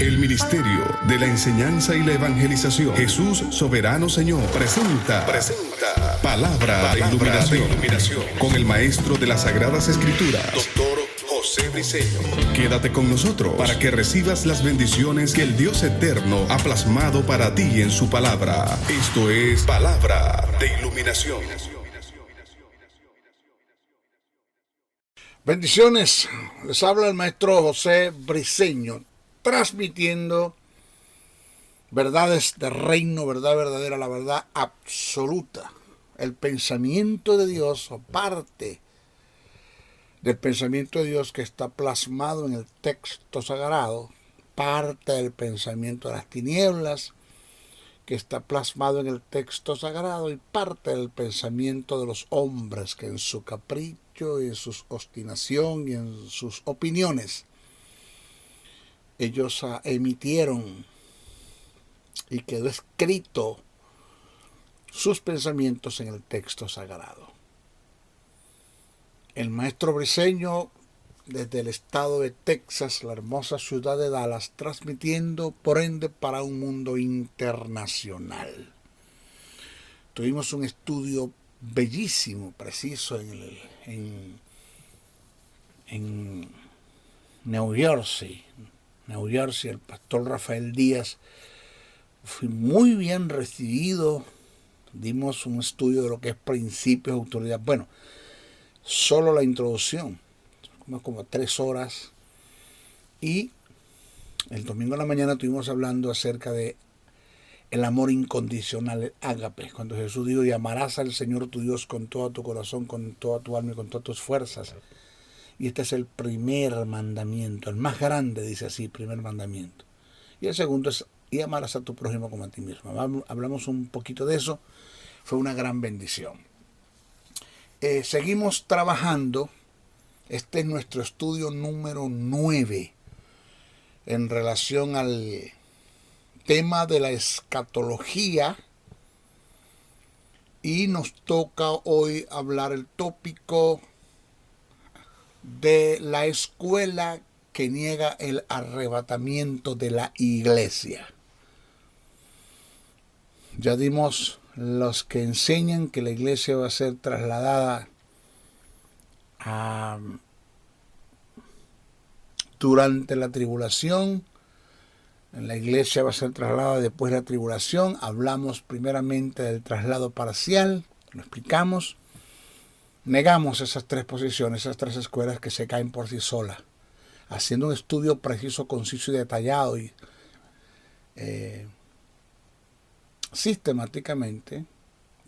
El Ministerio de la Enseñanza y la Evangelización, Jesús Soberano Señor, presenta Palabra de Iluminación, con el Maestro de las Sagradas Escrituras, Dr. José Briceño. Quédate con nosotros para que recibas las bendiciones que el Dios Eterno ha plasmado para ti en su palabra. Esto es Palabra de Iluminación. Bendiciones, les habla el Maestro José Briceño, transmitiendo verdades de reino, verdad verdadera, la verdad absoluta, el pensamiento de Dios o parte del pensamiento de Dios que está plasmado en el texto sagrado, parte del pensamiento de las tinieblas que está plasmado en el texto sagrado y parte del pensamiento de los hombres que en su capricho y en su obstinación y en sus opiniones ellos emitieron y quedó escrito sus pensamientos en el texto sagrado. El Maestro Briceño, desde el estado de Texas, la hermosa ciudad de Dallas, transmitiendo por ende para un mundo internacional. Tuvimos un estudio bellísimo, preciso en New Jersey, el pastor Rafael Díaz. Fui muy bien recibido. Dimos un estudio de lo que es principios de autoridad. Bueno, solo la introducción, como 3 horas. Y el domingo en la mañana estuvimos hablando acerca de el amor incondicional, el ágape. Cuando Jesús dijo, y amarás al Señor tu Dios con todo tu corazón, con toda tu alma y con todas tus fuerzas. Y este es el primer mandamiento, el más grande, dice así, primer mandamiento. Y el segundo es, y amarás a tu prójimo como a ti mismo. Hablamos un poquito de eso, fue una gran bendición. Seguimos trabajando, este es nuestro estudio número 9, en relación al tema de la escatología, y nos toca hoy hablar el tópico de la escuela que niega el arrebatamiento de la iglesia. Ya dimos los que enseñan que la iglesia va a ser trasladada durante la tribulación. La iglesia va a ser trasladada después de la tribulación. Hablamos primeramente del traslado parcial, lo explicamos. Negamos esas 3 posiciones, esas 3 escuelas que se caen por sí solas, haciendo un estudio preciso, conciso y detallado y sistemáticamente,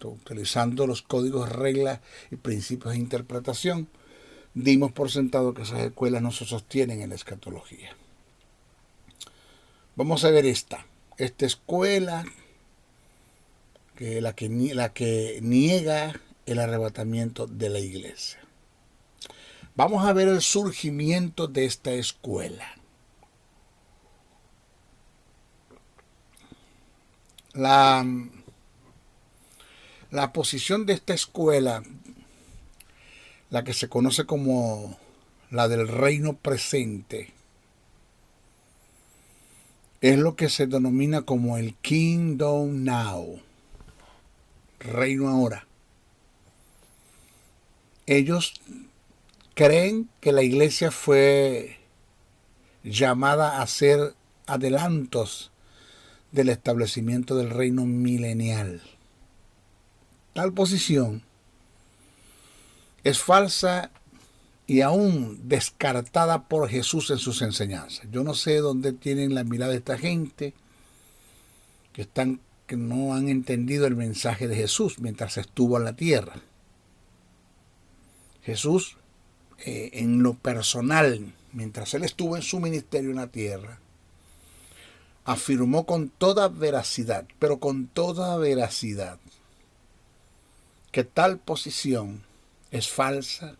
utilizando los códigos, reglas y principios de interpretación, dimos por sentado que esas escuelas no se sostienen en la escatología. Vamos a ver esta escuela, que la que niega el arrebatamiento de la iglesia. Vamos a ver el surgimiento de esta escuela. La posición de esta escuela, la que se conoce como la del reino presente, es lo que se denomina como el Kingdom Now, reino ahora. Ellos creen que la iglesia fue llamada a hacer adelantos del establecimiento del reino milenial. Tal posición es falsa y aún descartada por Jesús en sus enseñanzas. Yo no sé dónde tienen la mirada de esta gente que no han entendido el mensaje de Jesús mientras estuvo en la tierra. Jesús, en lo personal, mientras él estuvo en su ministerio en la tierra, afirmó con toda veracidad, pero con toda veracidad, que tal posición es falsa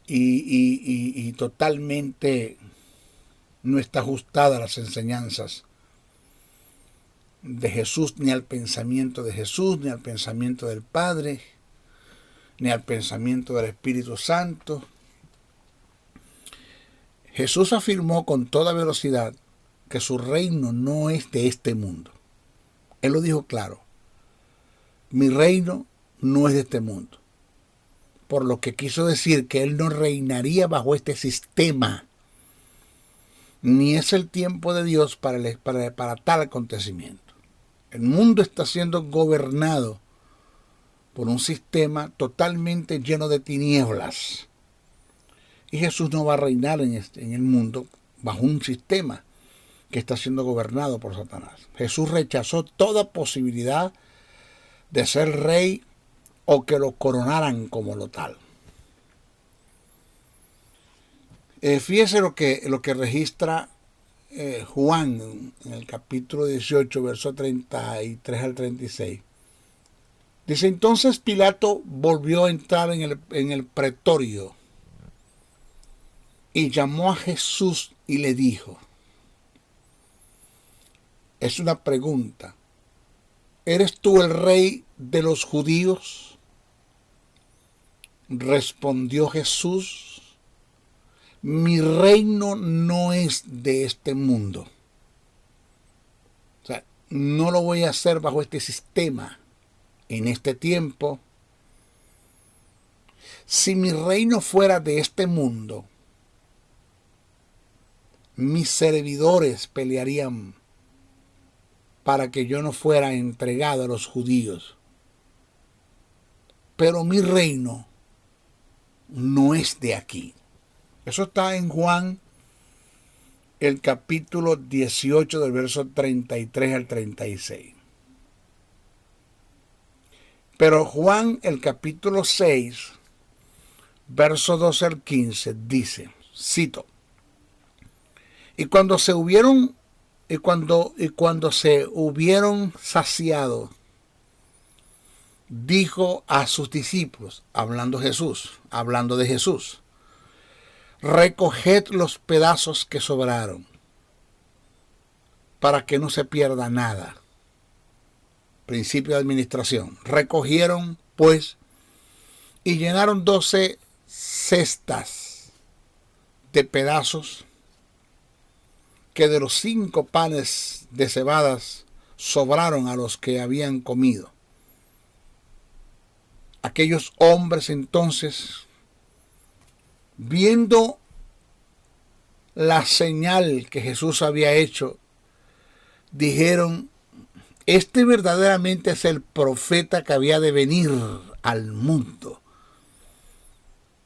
y totalmente no está ajustada a las enseñanzas de Jesús, ni al pensamiento de Jesús, ni al pensamiento del Padre, ni al pensamiento del Espíritu Santo. Jesús afirmó con toda velocidad que su reino no es de este mundo. Él lo dijo claro. Mi reino no es de este mundo. Por lo que quiso decir que él no reinaría bajo este sistema. Ni es el tiempo de Dios para tal acontecimiento. El mundo está siendo gobernado por un sistema totalmente lleno de tinieblas. Y Jesús no va a reinar en el mundo bajo un sistema que está siendo gobernado por Satanás. Jesús rechazó toda posibilidad de ser rey o que lo coronaran como lo tal. Fíjese lo que registra Juan en el capítulo 18, verso 33 al 36. Dice, entonces Pilato volvió a entrar en el pretorio y llamó a Jesús y le dijo, es una pregunta, ¿eres tú el rey de los judíos? Respondió Jesús, mi reino no es de este mundo. O sea, no lo voy a hacer bajo este sistema en este tiempo. Si mi reino fuera de este mundo, mis servidores pelearían para que yo no fuera entregado a los judíos. Pero mi reino no es de aquí. Eso está en Juan, el capítulo 18, del verso 33 al 36. Pero Juan, el capítulo 6, verso 12 al 15, dice, cito, y cuando se hubieron saciado, dijo a sus discípulos, hablando de Jesús, recoged los pedazos que sobraron, para que no se pierda nada. Principio de administración. Recogieron, pues, y llenaron 12 cestas de pedazos que de los 5 panes de cebadas sobraron a los que habían comido. Aquellos hombres entonces, viendo la señal que Jesús había hecho, dijeron, este verdaderamente es el profeta que había de venir al mundo.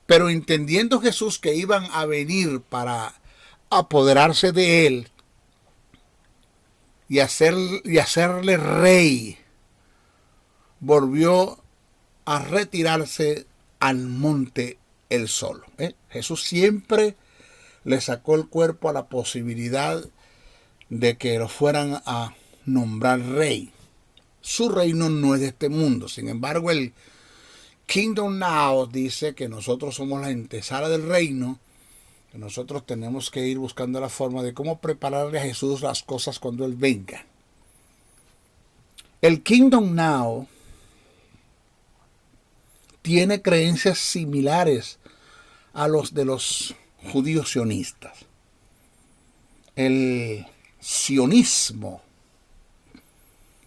Pero entendiendo Jesús que iban a venir para apoderarse de él y hacerle rey, volvió a retirarse al monte él solo. Jesús siempre le sacó el cuerpo a la posibilidad de que lo fueran a nombrar rey. Su reino no es de este mundo. Sin embargo, el Kingdom Now dice que nosotros somos la antesala del reino, que nosotros tenemos que ir buscando la forma de cómo prepararle a Jesús las cosas cuando él venga. El Kingdom Now tiene creencias similares a los de los judíos sionistas. El sionismo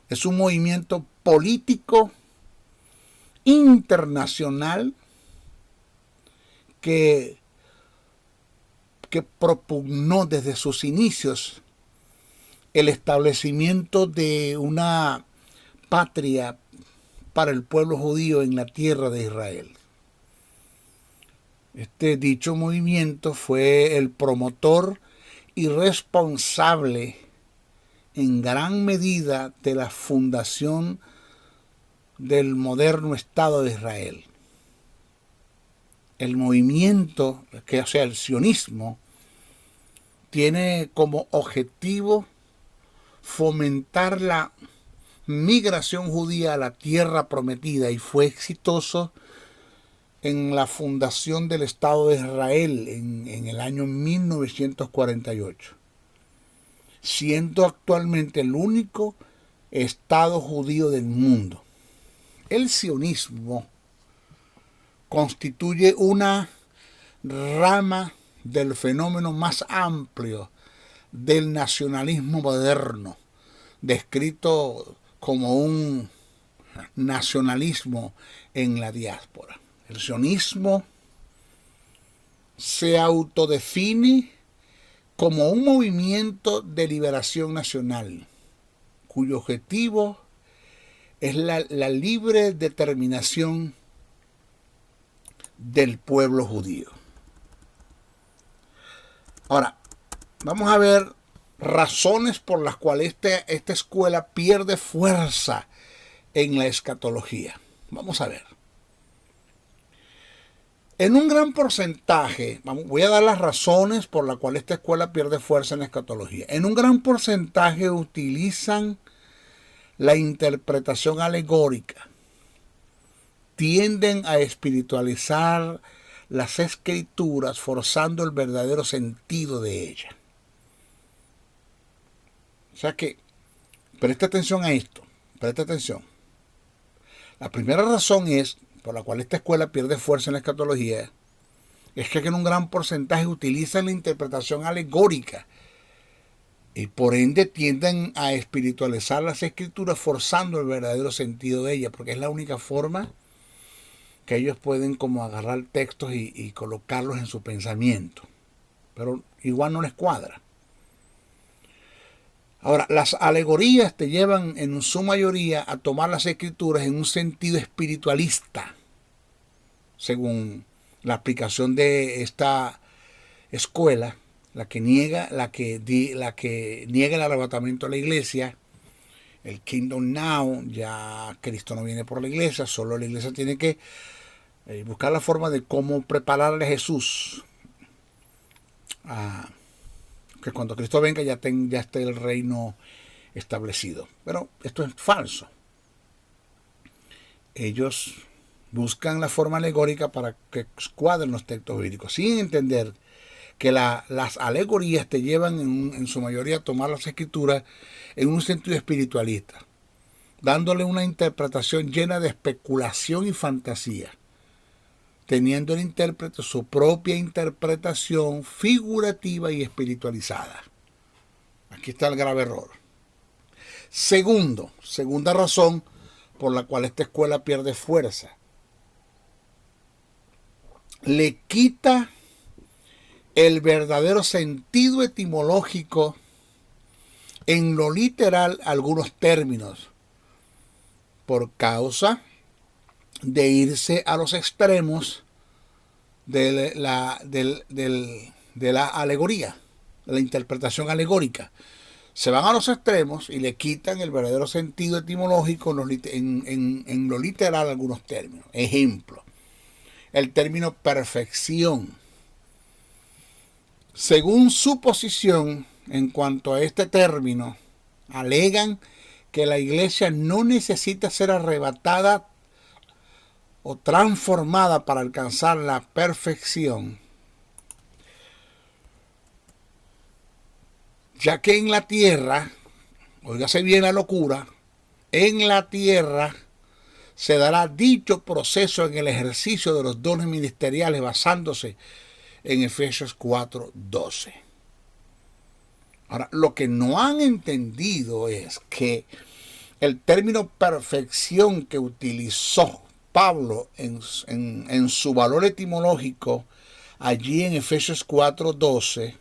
es un movimiento político internacional que propugnó desde sus inicios el establecimiento de una patria para el pueblo judío en la tierra de Israel. Dicho movimiento fue el promotor y responsable en gran medida de la fundación del moderno Estado de Israel. El movimiento, el sionismo, tiene como objetivo fomentar la migración judía a la tierra prometida y fue exitoso en la fundación del Estado de Israel en el año 1948, siendo actualmente el único Estado judío del mundo. El sionismo constituye una rama del fenómeno más amplio del nacionalismo moderno, descrito como un nacionalismo en la diáspora. El sionismo se autodefine como un movimiento de liberación nacional, cuyo objetivo es la libre determinación del pueblo judío. Ahora, vamos a ver razones por las cuales esta escuela pierde fuerza en la escatología. Vamos a ver. En un gran porcentaje, voy a dar las razones por las cuales esta escuela pierde fuerza en la escatología. En un gran porcentaje utilizan la interpretación alegórica. Tienden a espiritualizar las escrituras, forzando el verdadero sentido de ellas. O sea que, presta atención a esto, presta atención. La primera razón por la cual esta escuela pierde fuerza en la escatología es que en un gran porcentaje utilizan la interpretación alegórica y por ende tienden a espiritualizar las escrituras, forzando el verdadero sentido de ellas, porque es la única forma que ellos pueden como agarrar textos y colocarlos en su pensamiento, pero igual no les cuadra. Ahora, las alegorías te llevan en su mayoría a tomar las escrituras en un sentido espiritualista, según la aplicación de esta escuela, la que niega el arrebatamiento a la iglesia, el Kingdom Now. Ya Cristo no viene por la iglesia, solo la iglesia tiene que buscar la forma de cómo prepararle a Jesús que cuando Cristo venga ya esté el reino establecido. Pero esto es falso. Ellos buscan la forma alegórica para que cuadren los textos bíblicos, sin entender que las alegorías te llevan en su mayoría a tomar las escrituras en un sentido espiritualista, dándole una interpretación llena de especulación y fantasía, teniendo el intérprete su propia interpretación figurativa y espiritualizada. Aquí está el grave error. Segunda razón por la cual esta escuela pierde fuerza. Le quita el verdadero sentido etimológico en lo literal algunos términos, por causa de irse a los extremos de la alegoría, de la interpretación alegórica. Se van a los extremos y le quitan el verdadero sentido etimológico en lo literal algunos términos. Ejemplo, el término perfección. Según su posición en cuanto a este término, alegan que la iglesia no necesita ser arrebatada o transformada para alcanzar la perfección, ya que en la tierra, óigase bien la locura, en la tierra se dará dicho proceso en el ejercicio de los dones ministeriales basándose en Efesios 4:12. Ahora, lo que no han entendido es que el término perfección que utilizó Pablo en su valor etimológico allí en Efesios 4:12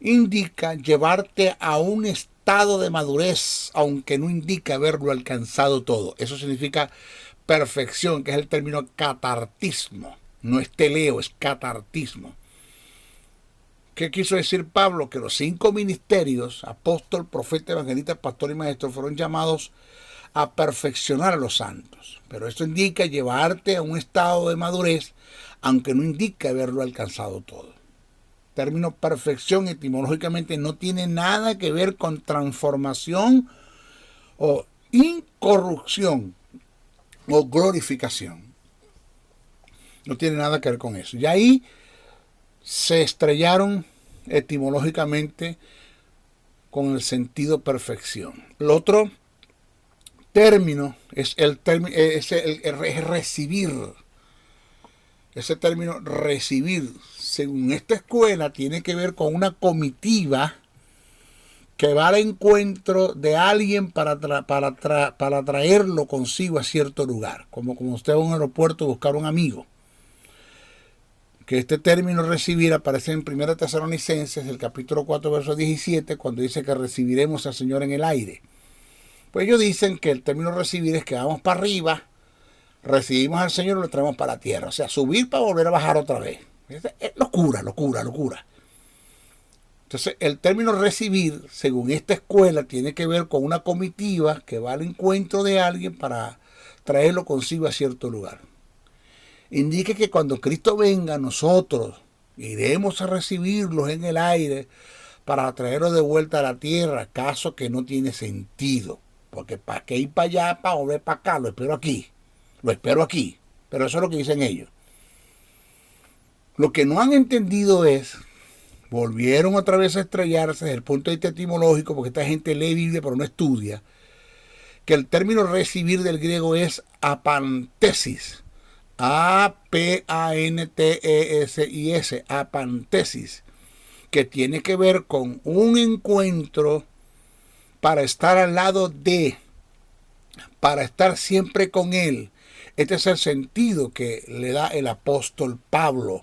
indica llevarte a un estado de madurez, aunque no indica haberlo alcanzado todo. Eso significa perfección, que es el término catartismo. No es teleo, es catartismo. ¿Qué quiso decir Pablo? Que los 5 ministerios, apóstol, profeta, evangelista, pastor y maestro, fueron llamados a perfeccionar a los santos. Pero esto indica llevarte a un estado de madurez, aunque no indica haberlo alcanzado todo. El término perfección etimológicamente no tiene nada que ver con transformación o incorrupción o glorificación. No tiene nada que ver con eso. Y ahí se estrellaron etimológicamente con el sentido perfección. El otro término es recibir. Ese término recibir, según esta escuela, tiene que ver con una comitiva que va al encuentro de alguien para traerlo consigo a cierto lugar. Como usted va a un aeropuerto a buscar un amigo. Que este término recibir aparece en 1 Tesalonicenses, el capítulo 4, verso 17, cuando dice que recibiremos al Señor en el aire. Pues ellos dicen que el término recibir es que vamos para arriba, recibimos al Señor y lo traemos para la tierra. O sea, subir para volver a bajar otra vez. Es locura. Entonces, el término recibir, según esta escuela, tiene que ver con una comitiva que va al encuentro de alguien para traerlo consigo a cierto lugar. Indica que cuando Cristo venga, nosotros iremos a recibirlos en el aire para traerlos de vuelta a la tierra, caso que no tiene sentido. Porque ¿para qué ir para allá, para volver para acá? Lo espero aquí. Pero eso es lo que dicen ellos. Lo que no han entendido es, volvieron otra vez a estrellarse desde el punto de vista etimológico, porque esta gente lee Biblia pero no estudia, que el término recibir del griego es apantesis. A-P-A-N-T-E-S-I-S, apantesis, que tiene que ver con un encuentro para estar al lado de, para estar siempre con él. Este es el sentido que le da el apóstol Pablo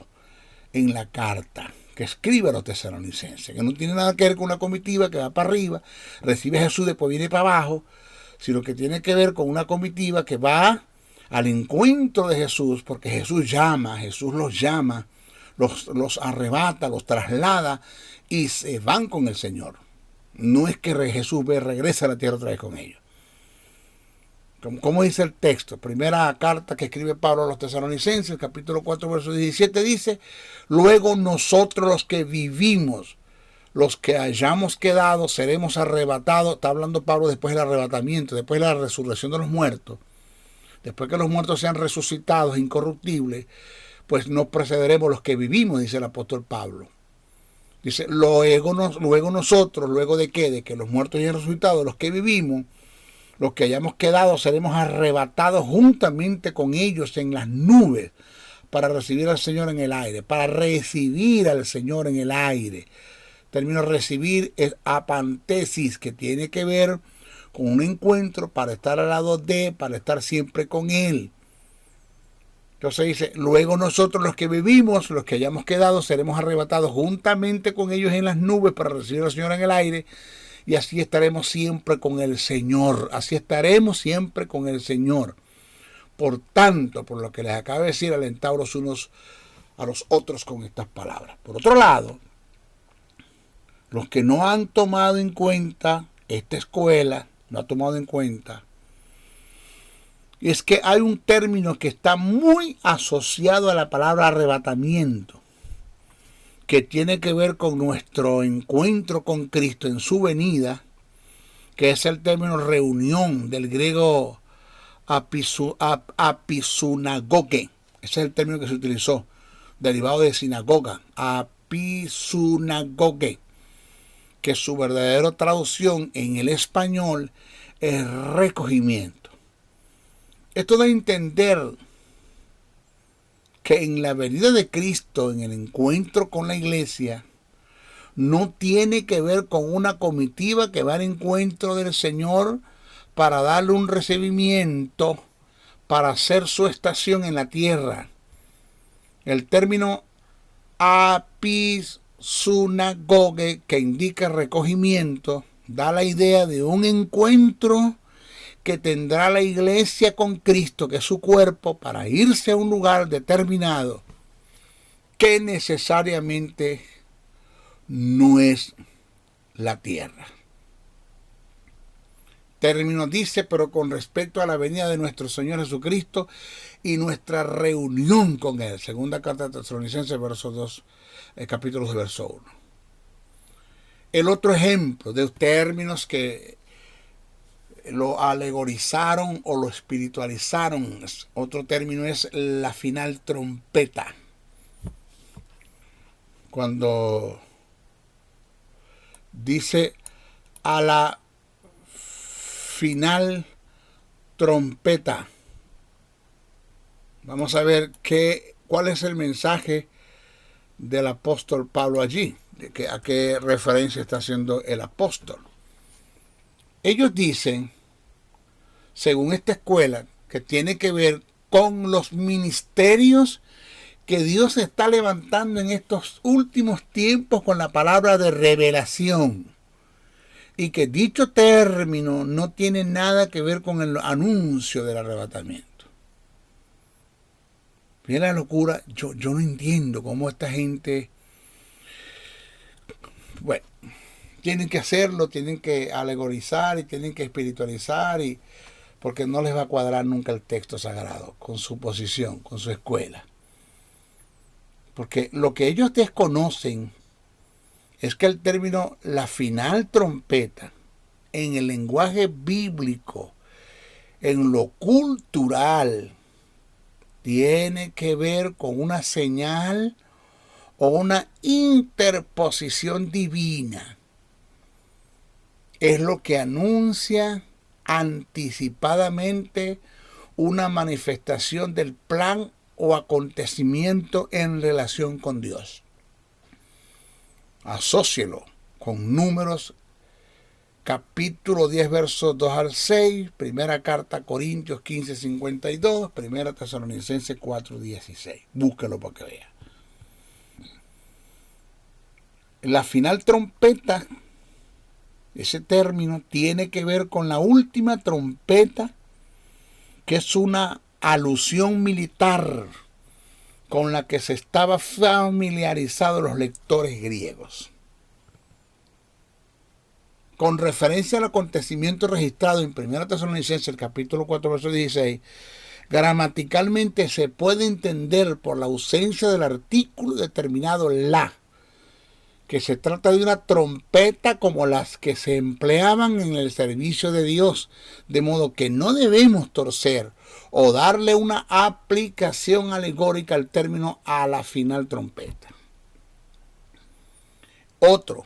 en la carta que escribe a los tesalonicenses, que no tiene nada que ver con una comitiva que va para arriba, recibe a Jesús, después viene para abajo, sino que tiene que ver con una comitiva que va al encuentro de Jesús, porque Jesús los llama, los arrebata, los traslada y se van con el Señor. No es que Jesús regresa a la tierra otra vez con ellos. Como dice el texto, primera carta que escribe Pablo a los tesalonicenses, capítulo 4, verso 17, dice: luego nosotros los que vivimos, los que hayamos quedado, seremos arrebatados. Está hablando Pablo después del arrebatamiento, después de la resurrección de los muertos. Después que los muertos sean resucitados, incorruptibles, pues nos precederemos los que vivimos, dice el apóstol Pablo. Dice, luego nosotros, ¿luego de qué? De que los muertos hayan resucitado, los que vivimos, los que hayamos quedado, seremos arrebatados juntamente con ellos en las nubes para recibir al Señor en el aire, para recibir al Señor en el aire. El término recibir es apantesis, que tiene que ver con un encuentro para estar al lado de, para estar siempre con Él. Entonces dice, luego nosotros los que vivimos, los que hayamos quedado, seremos arrebatados juntamente con ellos en las nubes para recibir al Señor en el aire, y así estaremos siempre con el Señor. Por tanto, por lo que les acabo de decir, alentaos los unos a los otros con estas palabras. Por otro lado, los que no han tomado en cuenta esta escuela, no ha tomado en cuenta, es que hay un término que está muy asociado a la palabra arrebatamiento, que tiene que ver con nuestro encuentro con Cristo en su venida, que es el término reunión, del griego apisunagoge. Ese es el término que se utilizó, derivado de sinagoga, apisunagoge, que su verdadera traducción en el español es recogimiento. Esto da a entender que en la venida de Cristo, en el encuentro con la iglesia, no tiene que ver con una comitiva que va al encuentro del Señor para darle un recibimiento, para hacer su estación en la tierra. El término apisunagoge, que indica recogimiento, da la idea de un encuentro que tendrá la iglesia con Cristo, que es su cuerpo, para irse a un lugar determinado, que necesariamente no es la tierra. Término dice, pero con respecto a la venida de nuestro Señor Jesucristo y nuestra reunión con Él. Segunda carta de Tesalonicenses, verso 2, capítulo 2, verso 1. El otro ejemplo de términos que lo alegorizaron o lo espiritualizaron, otro término es la final trompeta. Cuando dice a la final trompeta, vamos a ver qué ¿Cuál es el mensaje del apóstol Pablo allí? ¿A qué referencia está haciendo el apóstol? Ellos dicen, según esta escuela, que tiene que ver con los ministerios que Dios está levantando en estos últimos tiempos con la palabra de revelación. Y que dicho término no tiene nada que ver con el anuncio del arrebatamiento. Mira la locura, yo no entiendo cómo esta gente, bueno, tienen que hacerlo, tienen que alegorizar y tienen que espiritualizar, porque no les va a cuadrar nunca el texto sagrado con su posición, con su escuela. Porque lo que ellos desconocen es que el término la final trompeta en el lenguaje bíblico, en lo cultural, tiene que ver con una señal o una interposición divina. Es lo que anuncia anticipadamente una manifestación del plan o acontecimiento en relación con Dios. Asócielo con Números capítulo 10 versos 2 al 6, primera carta a Corintios 15, 52, primera Tesalonicenses 4, 16. Búsquelo para que vea. La final trompeta, ese término tiene que ver con la última trompeta, que es una alusión militar con la que se estaba familiarizados los lectores griegos. Con referencia al acontecimiento registrado en 1 Tesalonicenses, el capítulo 4, verso 16, gramaticalmente se puede entender por la ausencia del artículo determinado la, que se trata de una trompeta como las que se empleaban en el servicio de Dios, de modo que no debemos torcer o darle una aplicación alegórica al término a la final trompeta. Otro,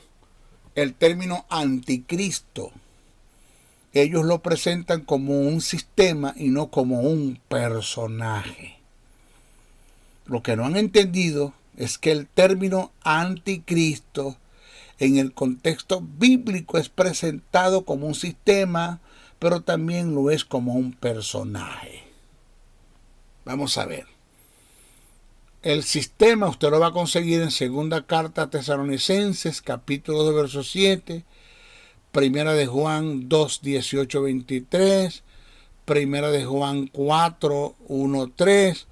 el término anticristo, ellos lo presentan como un sistema y no como un personaje. Lo que no han entendido es que el término anticristo en el contexto bíblico es presentado como un sistema, pero también lo es como un personaje. Vamos a ver. El sistema usted lo va a conseguir en segunda carta a Tesalonicenses, capítulo 2, verso 7, primera de Juan 2, 18, 23, primera de Juan 4, 1, 3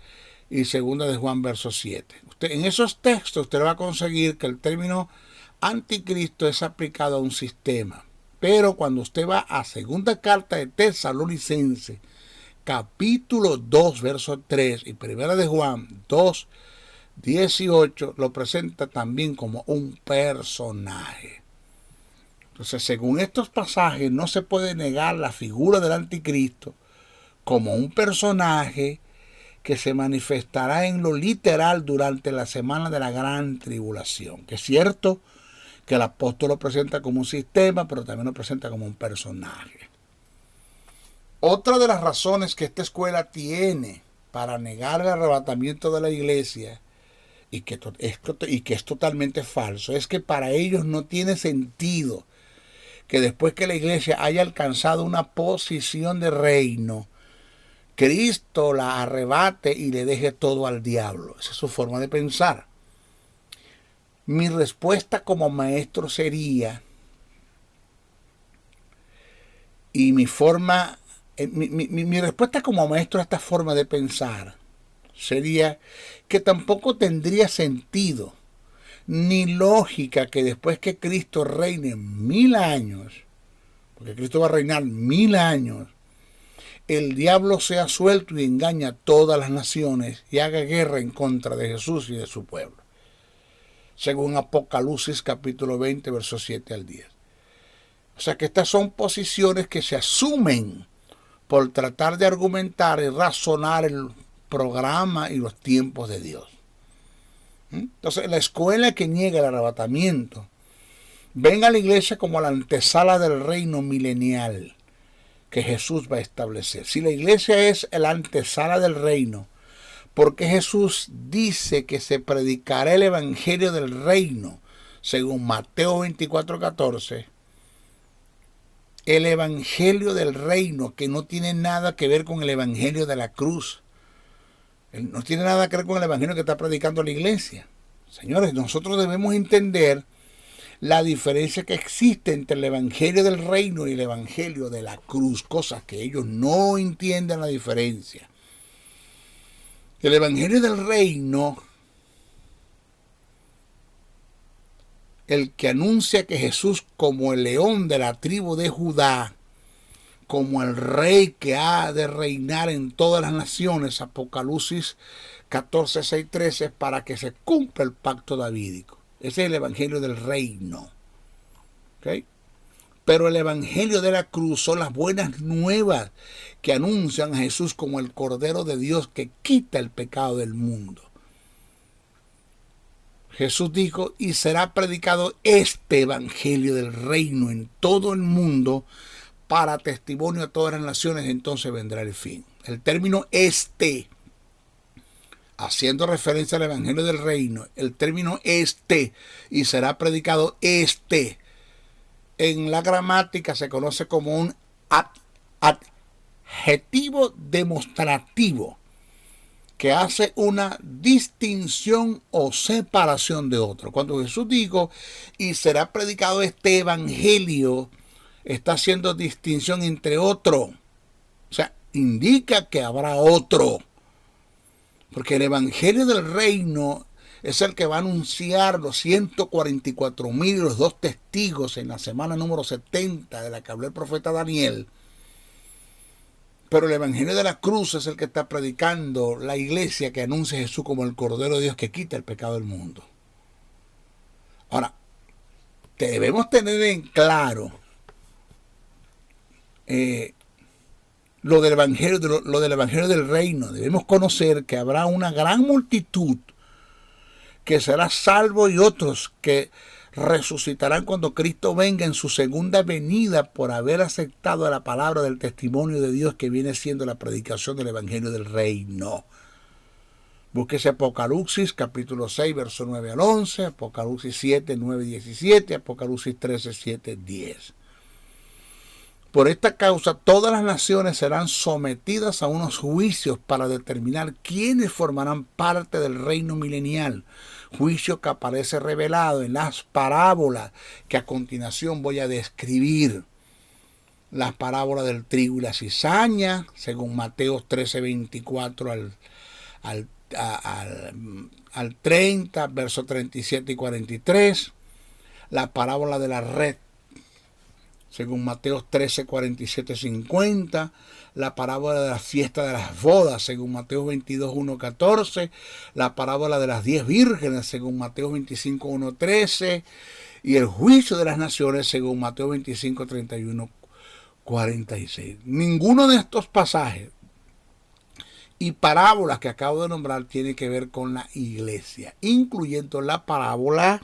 y segunda de Juan, verso 7. En esos textos usted va a conseguir que el término anticristo es aplicado a un sistema. Pero cuando usted va a segunda carta de Tesalonicenses, capítulo 2, verso 3 y primera de Juan 2, 18, lo presenta también como un personaje. Entonces, según estos pasajes, no se puede negar la figura del anticristo como un personaje que se manifestará en lo literal durante la semana de la gran tribulación. Que es cierto que el apóstol lo presenta como un sistema, pero también lo presenta como un personaje. Otra de las razones que esta escuela tiene para negar el arrebatamiento de la iglesia, y que es totalmente falso, es que para ellos no tiene sentido que después que la iglesia haya alcanzado una posición de reino, Cristo la arrebate y le deje todo al diablo. Esa es su forma de pensar. Mi respuesta como maestro sería, y mi respuesta como maestro a esta forma de pensar sería que tampoco tendría sentido ni lógica que después que Cristo reine 1000 años, porque Cristo va a reinar 1000 años, el diablo sea suelto y engaña a todas las naciones y haga guerra en contra de Jesús y de su pueblo. Según Apocalipsis capítulo 20, versos 7 al 10. O sea que estas son posiciones que se asumen por tratar de argumentar y razonar el programa y los tiempos de Dios. Entonces, la escuela que niega el arrebatamiento ven a la iglesia como la antesala del reino milenial que Jesús va a establecer. Si la iglesia es la antesala del reino, Porque Jesús dice que se predicará el evangelio del reino, según Mateo 24:14. El evangelio del reino, que no tiene nada que ver con el evangelio de la cruz. No tiene nada que ver con el evangelio que está predicando la iglesia. Señores, nosotros debemos entender la diferencia que existe entre el evangelio del reino y el evangelio de la cruz, cosas que ellos no entienden la diferencia. El evangelio del reino, el que anuncia que Jesús, como el león de la tribu de Judá, como el rey que ha de reinar en todas las naciones, Apocalipsis 14, 6, 13, para que se cumpla el pacto davídico. Ese es el evangelio del reino. ¿Okay? Pero el evangelio de la cruz son las buenas nuevas que anuncian a Jesús como el Cordero de Dios que quita el pecado del mundo. Jesús dijo, y será predicado este evangelio del reino en todo el mundo para testimonio a todas las naciones, entonces vendrá el fin. El término este, haciendo referencia al evangelio del reino, el término este, y será predicado este, en la gramática se conoce como un adjetivo demostrativo que hace una distinción o separación de otro. Cuando Jesús dijo, y será predicado este evangelio, está haciendo distinción entre otro. O sea, indica que habrá otro. Porque el evangelio del reino es el que va a anunciar los 144,000 y los 2 testigos en la semana número 70 de la que habló el profeta Daniel. Pero el evangelio de la cruz es el que está predicando la iglesia que anuncia a Jesús como el Cordero de Dios que quita el pecado del mundo. Ahora, debemos tener en claro lo del evangelio del reino. Debemos conocer que habrá una gran multitud que será salvo y otros que resucitarán cuando Cristo venga en su segunda venida por haber aceptado la palabra del testimonio de Dios que viene siendo la predicación del evangelio del reino. Búsquese Apocalipsis capítulo 6 verso 9 al 11, Apocalipsis 7, 9, 17, Apocalipsis 13, 7, 10. Por esta causa todas las naciones serán sometidas a unos juicios para determinar quiénes formarán parte del reino milenial. Juicio que aparece revelado en las parábolas que a continuación voy a describir. Las parábolas del trigo y la cizaña, según Mateo 13, 24 al 30, versos 37 y 43. La parábola de la red, según Mateo 13, 47, 50, la parábola de la fiesta de las bodas, según Mateo 22, 1, 14, la parábola de las 10 vírgenes, según Mateo 25, 1, 13, y el juicio de las naciones, según Mateo 25, 31, 46. Ninguno de estos pasajes y parábolas que acabo de nombrar tiene que ver con la iglesia, incluyendo la parábola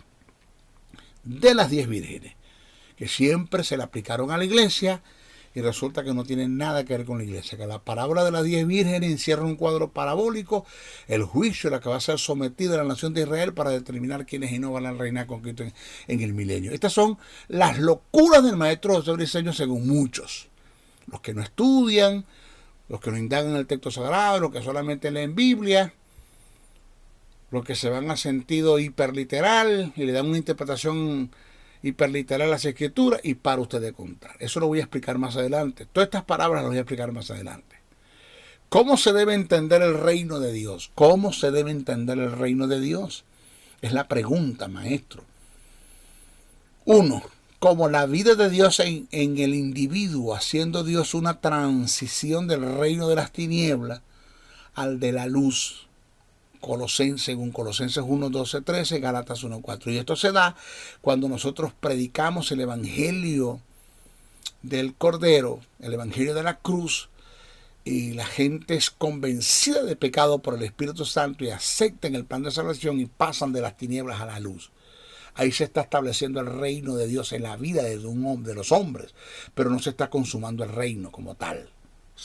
de las 10 vírgenes, que siempre se le aplicaron a la iglesia y resulta que no tienen nada que ver con la iglesia. Que la parábola de las 10 vírgenes encierra un cuadro parabólico, el juicio a la que va a ser sometida la nación de Israel para determinar quiénes y no van a reinar con Cristo en el milenio. Estas son las locuras del maestro José Briceño según muchos. Los que no estudian, los que no indagan el texto sagrado, los que solamente leen Biblia, los que se van a sentido hiperliteral y le dan una interpretación hiperliteral a las escrituras y para ustedes contar. Eso lo voy a explicar más adelante. Todas estas palabras las voy a explicar más adelante. ¿Cómo se debe entender el reino de Dios? ¿Cómo se debe entender el reino de Dios? Es la pregunta, maestro. 1. Como la vida de Dios en el individuo, haciendo Dios una transición del reino de las tinieblas al de la luz. Según Colosenses 1, 12, 13, Gálatas 1, 4. Y esto se da cuando nosotros predicamos el evangelio del Cordero, el evangelio de la cruz, y la gente es convencida de pecado por el Espíritu Santo y aceptan el plan de salvación y pasan de las tinieblas a la luz. Ahí se está estableciendo el reino de Dios en la vida de un hombre, de los hombres, pero no se está consumando el reino como tal.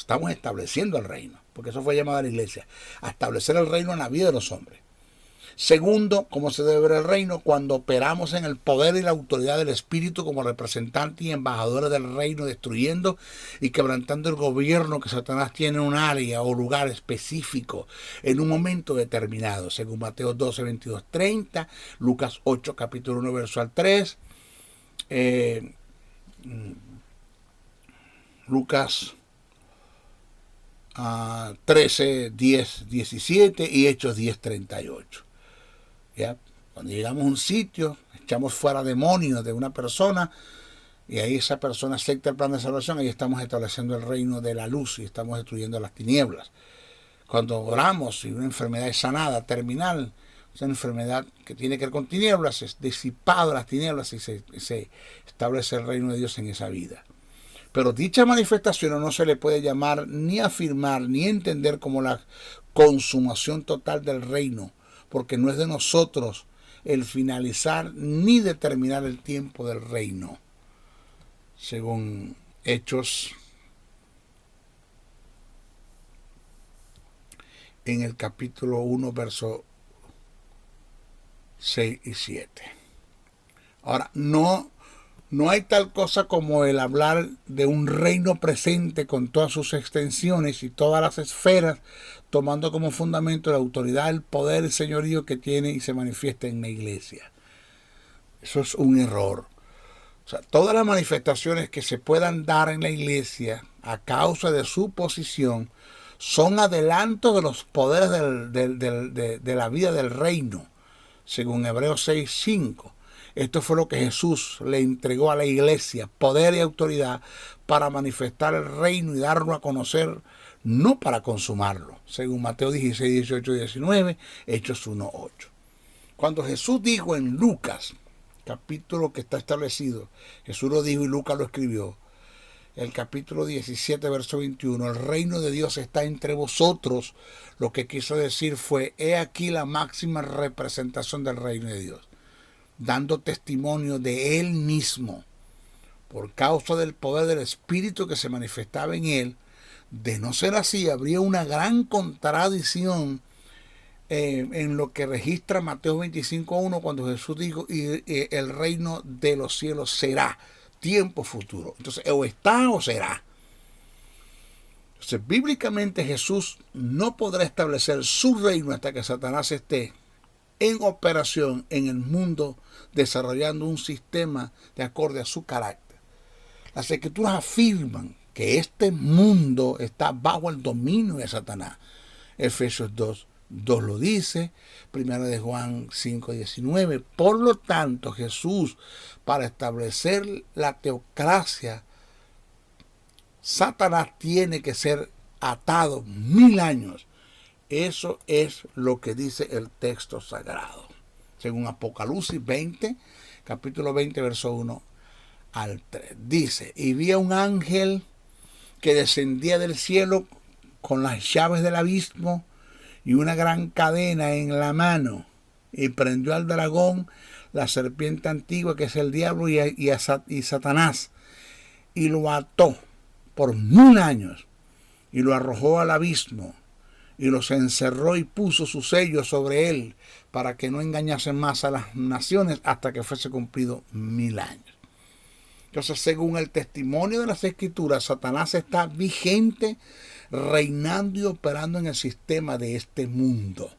Estamos estableciendo el reino, porque eso fue llamado a la iglesia, a establecer el reino en la vida de los hombres. Segundo, ¿cómo se debe ver el reino? Cuando operamos en el poder y la autoridad del Espíritu como representantes y embajadores del reino, destruyendo y quebrantando el gobierno que Satanás tiene en un área o lugar específico en un momento determinado, según Mateo 12, 22, 30, Lucas 8, capítulo 1, verso al 3, Lucas 13, 10, 17 y Hechos 10, 38. ¿Ya? Cuando llegamos a un sitio, echamos fuera demonios de una persona y ahí esa persona acepta el plan de salvación, ahí estamos estableciendo el reino de la luz y estamos destruyendo las tinieblas. Cuando oramos y una enfermedad es sanada, terminal, esa enfermedad que tiene que ver con tinieblas, es disipado las tinieblas y se establece el reino de Dios en esa vida. Pero dicha manifestación no se le puede llamar ni afirmar ni entender como la consumación total del reino, porque no es de nosotros el finalizar ni determinar el tiempo del reino. Según Hechos, en el capítulo 1, versos 6 y 7. Ahora, no hay tal cosa como el hablar de un reino presente con todas sus extensiones y todas las esferas, tomando como fundamento la autoridad, el poder, el señorío que tiene y se manifiesta en la iglesia. Eso es un error. O sea, todas las manifestaciones que se puedan dar en la iglesia a causa de su posición son adelantos de los poderes de la vida del reino, según Hebreos 6, 5. Esto fue lo que Jesús le entregó a la iglesia, poder y autoridad para manifestar el reino y darlo a conocer, no para consumarlo, según Mateo 16, 18 y 19, Hechos 1, 8. Cuando Jesús dijo en Lucas, capítulo que está establecido, Jesús lo dijo y Lucas lo escribió, el capítulo 17, verso 21, el reino de Dios está entre vosotros, lo que quiso decir fue, he aquí la máxima representación del reino de Dios, dando testimonio de él mismo, por causa del poder del Espíritu que se manifestaba en él. De no ser así, habría una gran contradicción en lo que registra Mateo 25:1, cuando Jesús dijo, y el reino de los cielos será, tiempo futuro. Entonces, o está o será. Entonces, bíblicamente Jesús no podrá establecer su reino hasta que Satanás esté en operación en el mundo, desarrollando un sistema de acorde a su carácter. Las Escrituras afirman que este mundo está bajo el dominio de Satanás. Efesios 2 lo dice, 1 de Juan 5, 19. Por lo tanto, Jesús, para establecer la teocracia, Satanás tiene que ser atado 1000 años. Eso es lo que dice el texto sagrado. Según Apocalipsis 20, capítulo 20, verso 1 al 3. Dice, y vi a un ángel que descendía del cielo con las llaves del abismo y una gran cadena en la mano, y prendió al dragón, la serpiente antigua que es el diablo y Satanás, y lo ató por 1000 años y lo arrojó al abismo y los encerró y puso su sello sobre él para que no engañasen más a las naciones hasta que fuese cumplido 1000 años. Entonces, según el testimonio de las Escrituras, Satanás está vigente, reinando y operando en el sistema de este mundo.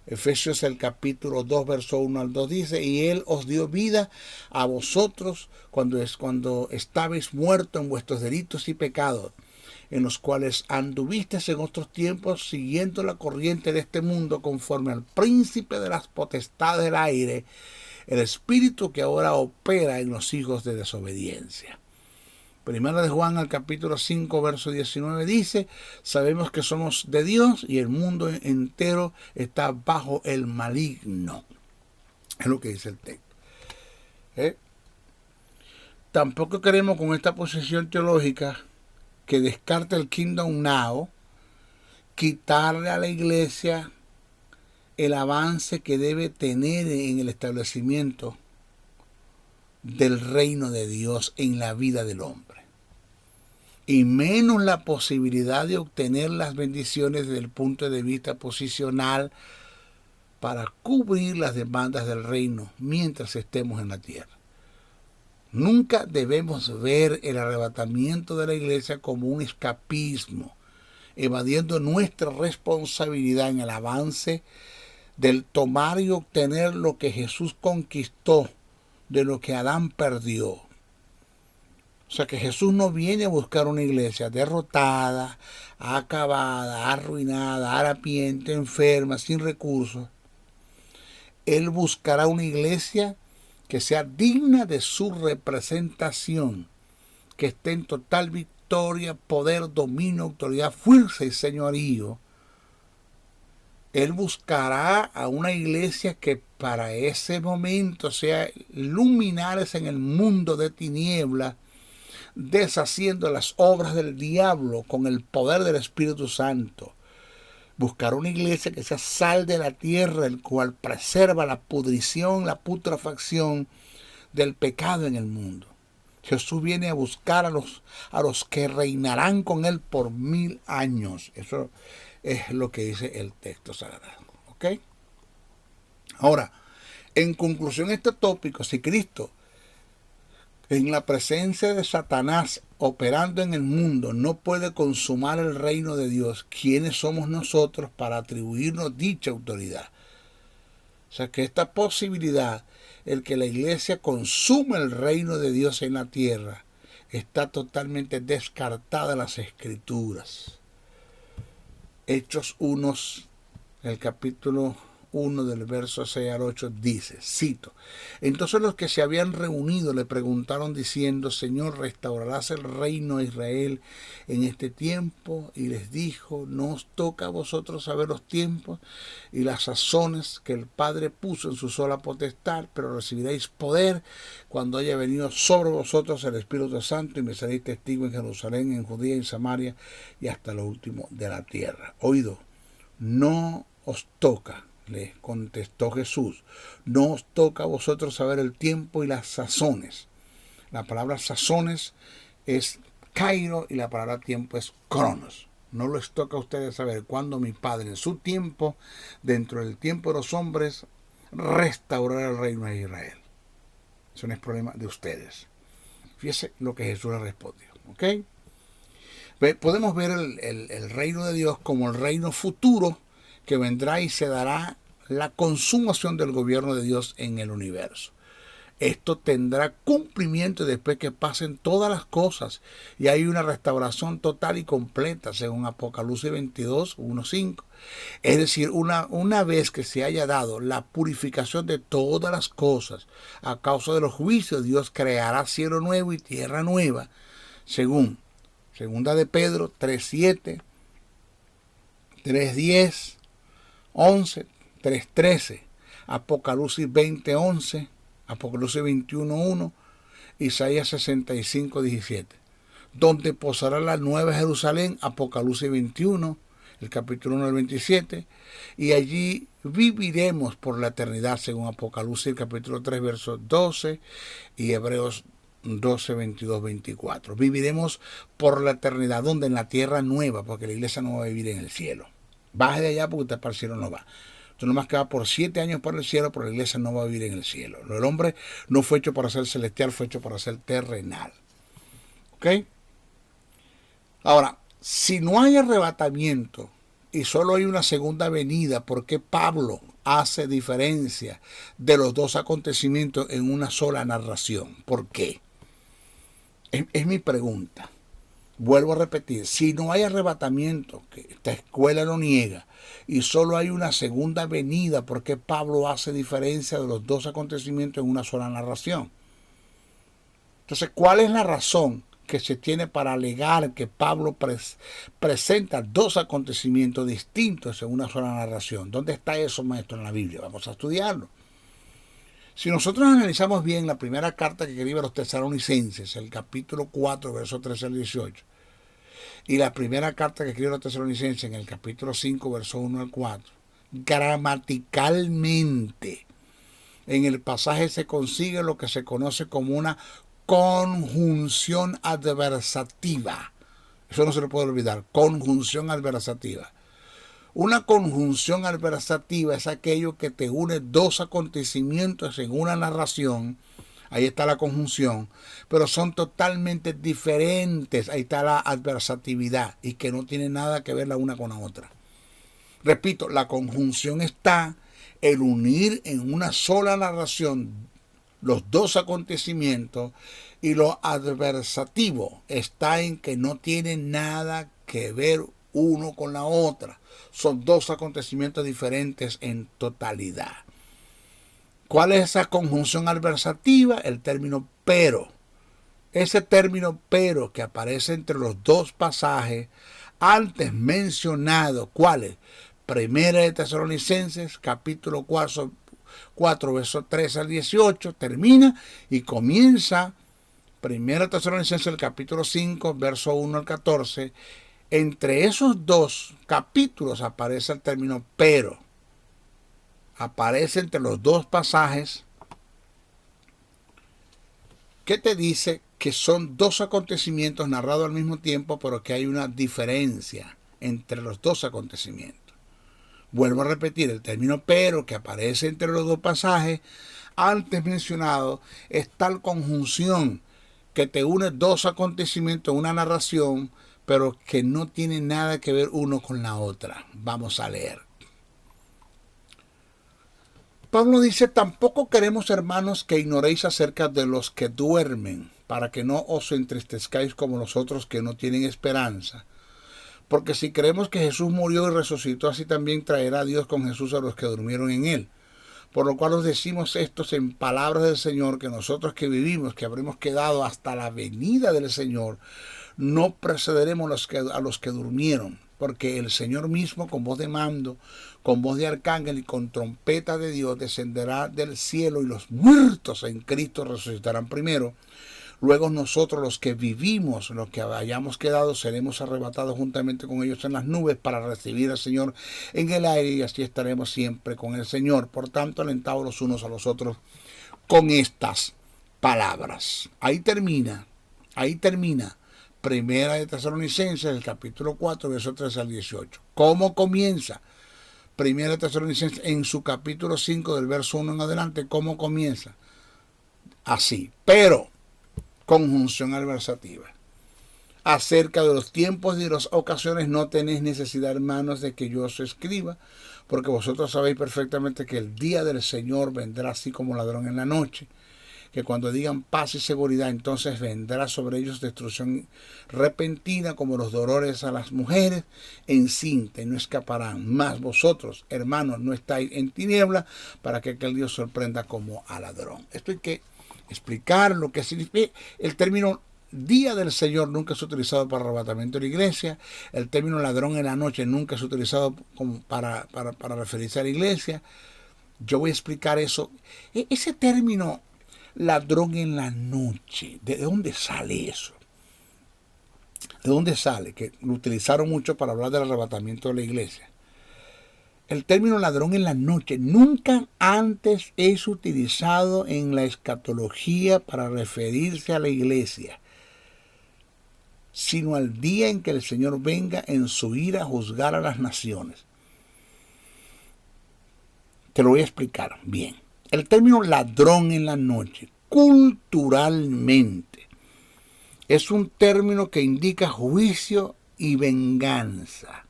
Efesios el capítulo 2, verso 1 al 2 dice, y él os dio vida a vosotros cuando estabais muertos en vuestros delitos y pecados, en los cuales anduvisteis en otros tiempos siguiendo la corriente de este mundo conforme al príncipe de las potestades del aire, el espíritu que ahora opera en los hijos de desobediencia. Primera de Juan al capítulo 5, verso 19 dice, sabemos que somos de Dios y el mundo entero está bajo el maligno. Es lo que dice el texto. Tampoco queremos con esta posición teológica que descarte el Kingdom Now, quitarle a la iglesia el avance que debe tener en el establecimiento del reino de Dios en la vida del hombre. y menos la posibilidad de obtener las bendiciones desde el punto de vista posicional para cubrir las demandas del reino mientras estemos en la tierra. Nunca debemos ver el arrebatamiento de la iglesia como un escapismo, evadiendo nuestra responsabilidad en el avance del tomar y obtener lo que Jesús conquistó de lo que Adán perdió. O sea que Jesús no viene a buscar una iglesia derrotada, acabada, arruinada, harapiente, enferma, sin recursos. Él buscará una iglesia que sea digna de su representación, que esté en total victoria, poder, dominio, autoridad, fuerza y señorío. Él buscará a una iglesia que para ese momento sea luminares en el mundo de tinieblas, deshaciendo las obras del diablo con el poder del Espíritu Santo. Buscará una iglesia que sea sal de la tierra, el cual preserva la pudrición, la putrefacción del pecado en el mundo. Jesús viene a buscar a los que reinarán con él por 1000 años. Eso es lo que dice el texto sagrado. ¿Ok? Ahora, en conclusión este tópico, si Cristo, en la presencia de Satanás operando en el mundo, no puede consumar el reino de Dios, ¿quiénes somos nosotros para atribuirnos dicha autoridad? O sea que esta posibilidad, el que la iglesia consuma el reino de Dios en la tierra, está totalmente descartada en las Escrituras. Hechos 1, el capítulo 1 del verso 6 al 8 dice, cito: entonces los que se habían reunido le preguntaron diciendo, Señor, ¿restaurarás el reino de Israel en este tiempo? Y les dijo, no os toca a vosotros saber los tiempos y las sazones que el Padre puso en su sola potestad, pero recibiréis poder cuando haya venido sobre vosotros el Espíritu Santo y me seréis testigo en Jerusalén, en Judea, en Samaria y hasta lo último de la tierra. Oído, no os toca, le contestó Jesús, no os toca a vosotros saber el tiempo y las sazones. La palabra sazones es kairo y la palabra tiempo es cronos. No les toca a ustedes saber cuándo mi Padre en su tiempo, dentro del tiempo de los hombres, restaurará el reino de Israel. Eso no es problema de ustedes. Fíjese lo que Jesús le respondió. ¿Ok? Podemos ver el reino de Dios como el reino futuro que vendrá y se dará la consumación del gobierno de Dios en el universo. Esto tendrá cumplimiento después que pasen todas las cosas y hay una restauración total y completa, según Apocalipsis 22, 1-5. Es decir, una vez que se haya dado la purificación de todas las cosas a causa de los juicios, Dios creará cielo nuevo y tierra nueva, según Segunda de Pedro 3:7, 3:10, 11, 3:13, Apocalipsis 20:11, Apocalipsis 21:1, Isaías 65:17, donde posará la nueva Jerusalén, Apocalipsis 21, el capítulo 1 del 27, y allí viviremos por la eternidad, según Apocalipsis, el capítulo 3, versos 12, y Hebreos 12, 22, 24. Viviremos por la eternidad, donde en la tierra nueva, porque la iglesia no va a vivir en el cielo. Baje de allá porque usted para el cielo no va. Tú nomás que va por 7 años por el cielo, pero la iglesia no va a vivir en el cielo. El hombre no fue hecho para ser celestial, fue hecho para ser terrenal. ¿Ok? Ahora, si no hay arrebatamiento y solo hay una segunda venida, ¿por qué Pablo hace diferencia de los dos acontecimientos en una sola narración? ¿Por qué? Es mi pregunta. Vuelvo a repetir, si no hay arrebatamiento, que esta escuela lo niega, y solo hay una segunda venida, ¿por qué Pablo hace diferencia de los dos acontecimientos en una sola narración? Entonces, ¿cuál es la razón que se tiene para alegar que Pablo presenta dos acontecimientos distintos en una sola narración? ¿Dónde está eso, maestro, en la Biblia? Vamos a estudiarlo. Si nosotros analizamos bien la primera carta que escribe a los tesalonicenses, el capítulo 4, versos 13 al 18, y la primera carta que escribe a los tesalonicenses en el capítulo 5, versos 1 al 4, gramaticalmente, en el pasaje se consigue lo que se conoce como una conjunción adversativa. Eso no se le puede olvidar. Conjunción adversativa. Una conjunción adversativa es aquello que te une dos acontecimientos en una narración. Ahí está la conjunción, pero son totalmente diferentes. Ahí está la adversatividad y que no tiene nada que ver la una con la otra. Repito, la conjunción está el unir en una sola narración los dos acontecimientos, y lo adversativo está en que no tiene nada que ver uno con la otra. Son dos acontecimientos diferentes en totalidad. ¿Cuál es esa conjunción adversativa? El término pero. Ese término pero que aparece entre los dos pasajes antes mencionados, ¿cuáles? Primera de Tesalonicenses, capítulo 4, versos 13 al 18, termina y comienza Primera de Tesalonicenses, el capítulo 5, verso 1 al 14. Entre esos dos capítulos aparece el término pero. Aparece entre los dos pasajes que te dice que son dos acontecimientos narrados al mismo tiempo, pero que hay una diferencia entre los dos acontecimientos. Vuelvo a repetir, el término pero que aparece entre los dos pasajes antes mencionados es tal conjunción que te une dos acontecimientos en una narración, pero que no tiene nada que ver uno con la otra. Vamos a leer. Pablo dice: tampoco queremos, hermanos, que ignoréis acerca de los que duermen, para que no os entristezcáis como los otros que no tienen esperanza. Porque si creemos que Jesús murió y resucitó, así también traerá Dios con Jesús a los que durmieron en él. Por lo cual os decimos estos en palabras del Señor, que nosotros que vivimos, que habremos quedado hasta la venida del Señor, no precederemos a los que durmieron. Porque el Señor mismo, con voz de mando, con voz de arcángel y con trompeta de Dios, descenderá del cielo, y los muertos en Cristo resucitarán primero. Luego nosotros, los que vivimos, los que hayamos quedado, seremos arrebatados juntamente con ellos en las nubes para recibir al Señor en el aire, y así estaremos siempre con el Señor. Por tanto, alentados los unos a los otros con estas palabras. Ahí termina. Primera de Tesalonicenses, el capítulo 4, versos 13 al 18. ¿Cómo comienza? Primera de Tesalonicenses, en su capítulo 5, del verso 1 en adelante, ¿cómo comienza? Así. Pero, conjunción adversativa. Acerca de los tiempos y de las ocasiones no tenéis necesidad, hermanos, de que yo os escriba, porque vosotros sabéis perfectamente que el día del Señor vendrá así como ladrón en la noche. Que cuando digan paz y seguridad, entonces vendrá sobre ellos destrucción repentina, como los dolores a las mujeres encinta, y no escaparán. Mas vosotros, hermanos, no estáis en tiniebla, para que aquel Dios sorprenda como a ladrón. Esto hay que explicar lo que significa. El término día del Señor nunca es utilizado para arrebatamiento de la iglesia. El término ladrón en la noche nunca es utilizado como para referirse a la iglesia. Yo voy a explicar eso. Ese término ladrón en la noche, ¿de dónde sale eso? ¿De dónde sale? Que lo utilizaron mucho para hablar del arrebatamiento de la iglesia. El término ladrón en la noche nunca antes es utilizado en la escatología para referirse a la iglesia, sino al día en que el Señor venga en su ira a juzgar a las naciones. Te lo voy a explicar bien. El término ladrón en la noche, culturalmente, es un término que indica juicio y venganza.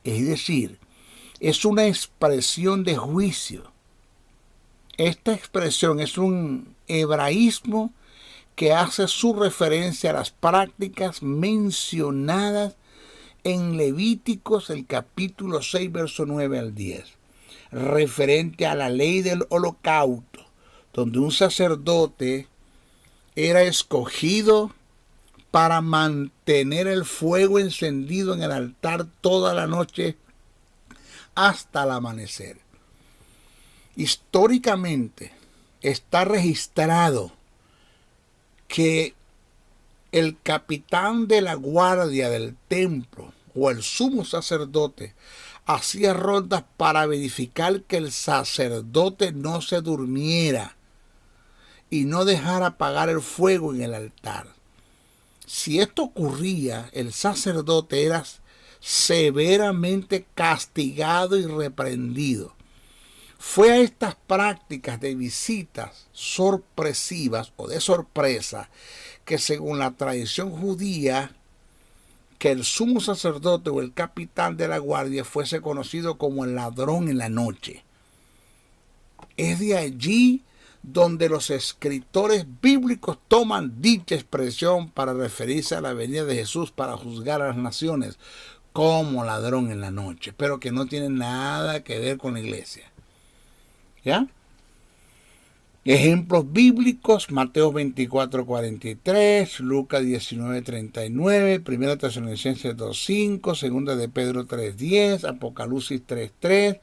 Es decir, es una expresión de juicio. Esta expresión es un hebraísmo que hace su referencia a las prácticas mencionadas en Levíticos, el capítulo 6, verso 9 al 10, referente a la ley del holocausto, donde un sacerdote era escogido para mantener el fuego encendido en el altar toda la noche hasta el amanecer. Históricamente está registrado que el capitán de la guardia del templo o el sumo sacerdote hacía rondas para verificar que el sacerdote no se durmiera y no dejara apagar el fuego en el altar. si esto ocurría, el sacerdote era severamente castigado y reprendido. Fue a estas prácticas de visitas sorpresivas o de sorpresa que, según la tradición judía, que el sumo sacerdote o el capitán de la guardia fuese conocido como el ladrón en la noche. Es de allí donde los escritores bíblicos toman dicha expresión para referirse a la venida de Jesús para juzgar a las naciones como ladrón en la noche, pero que no tiene nada que ver con la iglesia. ¿Ya? Ejemplos bíblicos: Mateo 24:43, Lucas 19:39, 1 Tesalonicenses 2:5, 2 de Pedro 3:10, Apocalipsis 3:3,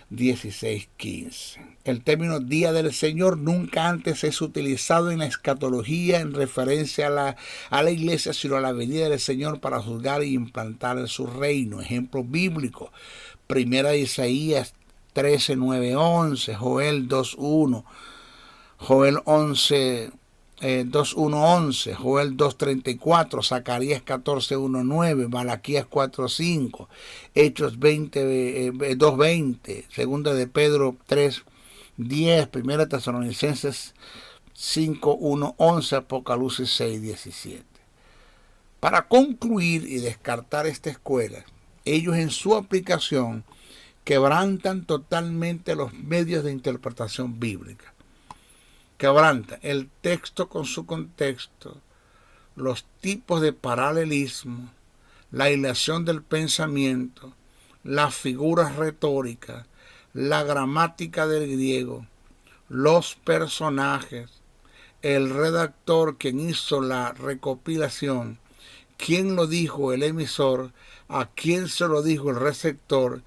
16:15. El término Día del Señor nunca antes es utilizado en la escatología en referencia a la iglesia, sino a la venida del Señor para juzgar y implantar su reino. Ejemplo bíblico: 1 Isaías 13, 9, 11, Joel 2:1, Joel 2:1-11, Joel 2:34, Zacarías 14:1-9, Malaquías 4:5, Hechos 2:20, 2 de Pedro 3:10, 1 Tesalonicenses 5:1-11, Apocalipsis 6:17. Para concluir y descartar esta escuela, ellos en su aplicación quebrantan totalmente los medios de interpretación bíblica. Quebrantan el texto con su contexto, los tipos de paralelismo, la hilación del pensamiento, las figuras retóricas, la gramática del griego, los personajes, el redactor quien hizo la recopilación, quién lo dijo el emisor, a quién se lo dijo el receptor,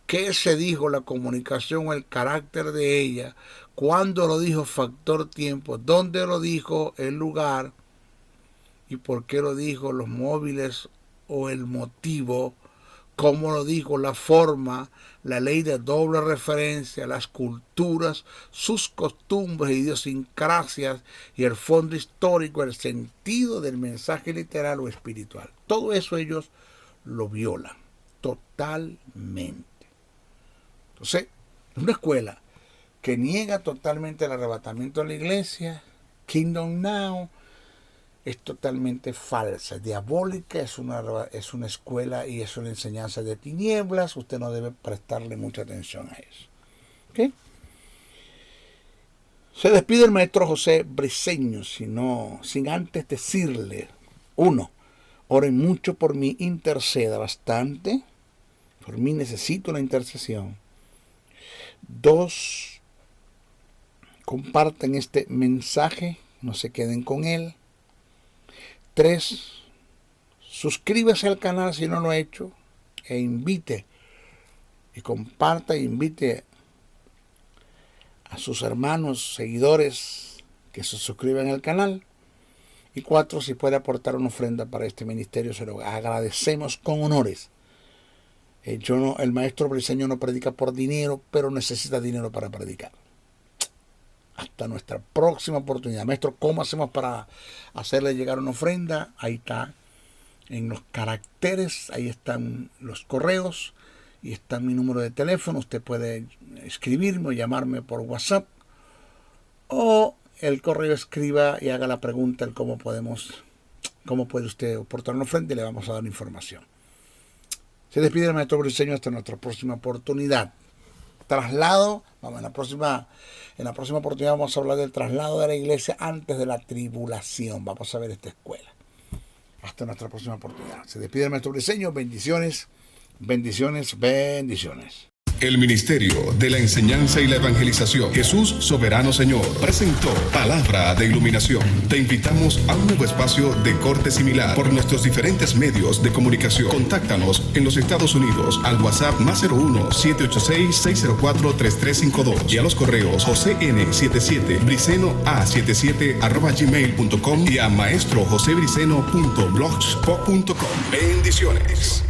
qué se dijo la comunicación o el carácter de ella, cuándo lo dijo factor tiempo, dónde lo dijo el lugar y por qué lo dijo los móviles o el motivo, cómo lo dijo la forma, la ley de doble referencia, las culturas, sus costumbres, idiosincrasias y el fondo histórico, el sentido del mensaje literal o espiritual. Todo eso ellos lo violan totalmente. Entonces, una escuela que niega totalmente el arrebatamiento de la iglesia, Kingdom Now, es totalmente falsa, diabólica, es una escuela y es una enseñanza de tinieblas. Usted no debe prestarle mucha atención a eso. ¿Okay? Se despide el maestro José Briceño, sin antes decirle: 1. Oren mucho por mí, interceda bastante. Por mí necesito la intercesión. 2. Compartan este mensaje, no se queden con él. 3. Suscríbase al canal si no lo ha hecho e invite y comparta e invite a sus hermanos, seguidores que se suscriban al canal. Y 4. Si puede aportar una ofrenda para este ministerio, se lo agradecemos con honores. El maestro Briceño no predica por dinero, pero necesita dinero para predicar. Hasta nuestra próxima oportunidad. Maestro, ¿cómo hacemos para hacerle llegar una ofrenda? Ahí está, en los caracteres, ahí están los correos y está mi número de teléfono. Usted puede escribirme o llamarme por WhatsApp, o el correo escriba y haga la pregunta de cómo puede usted aportar una ofrenda y le vamos a dar información. Se despide el maestro Briceño hasta nuestra próxima oportunidad. Traslado, en la próxima oportunidad vamos a hablar del traslado de la iglesia antes de la tribulación. Vamos a ver esta escuela. Hasta nuestra próxima oportunidad. Se despide el maestro Briceño. Bendiciones, bendiciones, bendiciones. El Ministerio de la Enseñanza y la Evangelización, Jesús Soberano Señor, presentó Palabra de Iluminación. Te invitamos a un nuevo espacio de corte similar por nuestros diferentes medios de comunicación. Contáctanos en los Estados Unidos al WhatsApp +01 786-604-3352 y a los correos josén77briceno@gmail.com y a maestrojosebriceno.blogspot.com. Bendiciones.